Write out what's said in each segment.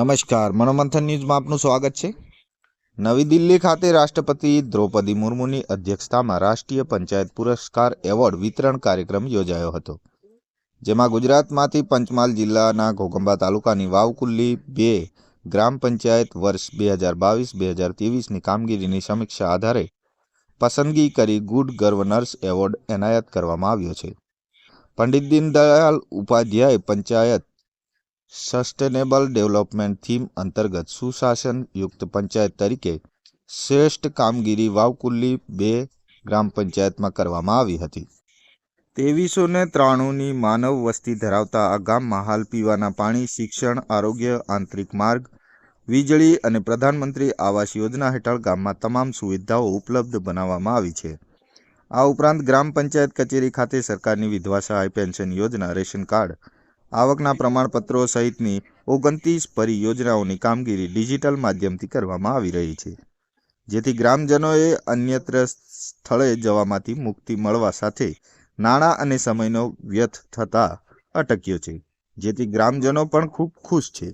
નમસ્કાર, મનોમંથન ન્યૂઝમાં આપનું સ્વાગત છે। નવી દિલ્હી ખાતે રાષ્ટ્રપતિ દ્રૌપદી મુર્મુની અધ્યક્ષતામાં રાષ્ટ્રીય પંચાયત પુરસ્કાર એવોર્ડ વિતરણ કાર્યક્રમ યોજાયો હતો, જેમાં ગુજરાતમાંથી પંચમહાલ જિલ્લાના ઘોગંબા તાલુકાની વાવકુલ્લી 2 ગ્રામ પંચાયત વર્ષ 2022-2023ની કામગીરીની સમીક્ષા આધારે પસંદગી કરી ગુડ ગવર્નન્સ એવોર્ડ એનાયત કરવામાં આવ્યો છે। Pandit Deendayal Upadhyay panchayat sustainable development theme અંતર્ગત સુશાસન યુક્ત પંચાયત તરીકે શ્રેષ્ઠ કામગીરી વાવકુલ્લી 2 ગ્રામ પંચાયતમાં કરવામાં આવી હતી। 2393ની માનવ વસ્તી ધરાવતા આ ગામમાં હાલ પીવાના પાણી, શિક્ષણ, આરોગ્ય, આંતરિક માર્ગ, વીજળી અને પ્રધાનમંત્રી આવાસ યોજના હેઠળ ગામમાં તમામ સુવિધાઓ ઉપલબ્ધ બનાવવામાં આવી છે। આ ઉપરાંત ગ્રામ પંચાયત કચેરી ખાતે સરકારની વિધવા સહાય પેન્શન યોજના, રેશન કાર્ડ, આવકના પ્રમાણપત્રો સહિતની 29 પરિયોજનાઓની કામગીરી ડિજિટલ માધ્યમથી કરવામાં આવી રહી છે, જેથી ગ્રામજનોએ અન્યત્ર સ્થળે જવામાંથી મુક્તિ મળવા સાથે નાણાં અને સમયનો વ્યર્થ થતા અટક્યો છે, જેથી ગ્રામજનો પણ ખૂબ ખુશ છે।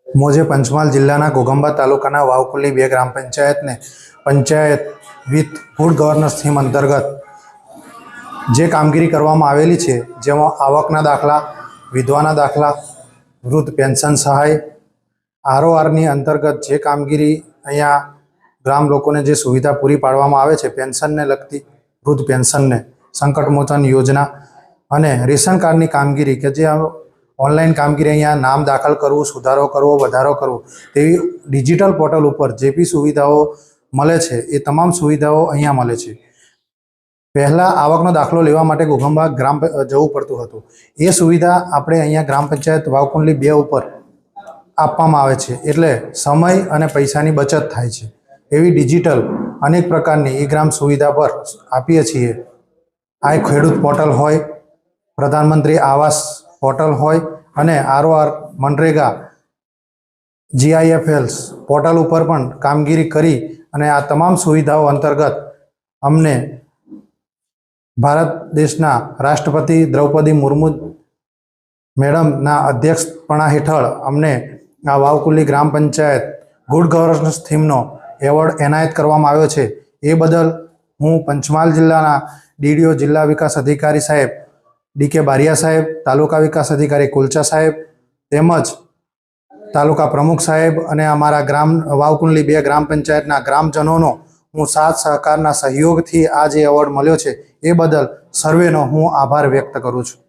मुझे पंचमहाल जिल्लाना घोगंबा तालुकाना वावकुल्ली 2 ग्राम पंचायत ने panchayat with good governance theme अंतर्गत जे कामगीरी करवामां आवेली छे, जेमां आवकना दाखला, विधवाना दाखला, वृद्ध पेन्शन सहाय, आरओआरनी अंतर्गत जे कामगीरी अहींया ग्राम लोकोने जे सुविधा पूरी पाडवामां आवे छे, पेन्शन ने लगती, वृद्ध पेन्शन ने, संकट मोचन योजना अने रेशन कार्डनी कामगीरी के जे ऑनलाइन कामगीरी अहींया नाम दाखल करवू, सुधारो करवो, वधारो करवो तेवी डिजिटल पोर्टल पर जे बी सुविधाओ मळे छे ए तमाम सुविधाओ अहींया मळे छे। पहला आवकनो दाखलो लेवा माटे घोगंबा ग्राम जवुं पड़तुं हतुं, ए सुविधा आपणे अहींया ग्राम पंचायत वावकुल्ली 2 उपर आपवामां आवे छे, एटले समय अने पैसानी बचत थाय छे। एवी डिजिटल अनेक प्रकारनी ई ग्राम सुविधा पर आपीए छीए। आ खेडूत पोर्टल होय, प्रधानमंत्री आवास पोर्टल होय अने आरओआर, मनरेगा, जीआईएफएल्स पोर्टल पर पण कामगीरी करी अने आ तमाम सुविधाओ अंतर्गत अमने भारत देशना राष्ट्रपति द्रौपदी मुर्मू मेडमना अध्यक्षपणा हेठळ अमने आ वावकुल्ली ग्राम पंचायत गुड गवर्नन्स थीमनो एवोर्ड एनायत करवामां आव्यो छे। ए बदल हूँ पंचमहाल जिल्लाना डीडीओ जिल्ला विकास अधिकारी साहेब डी.के. बारिया साहेब, तालुका विकास अधिकारी कुलचा साहेब तेमज तालुका प्रमुख साहेब अने अमारा ग्राम वावकुल्ली 2 ग्राम पंचायतना ग्रामजनोनो हूँ साथ सहकारना सहयोगथी आ जे एवोर्ड मळ्यो छे ए बदल सर्वेनो हूँ आभार व्यक्त करूँ छूं।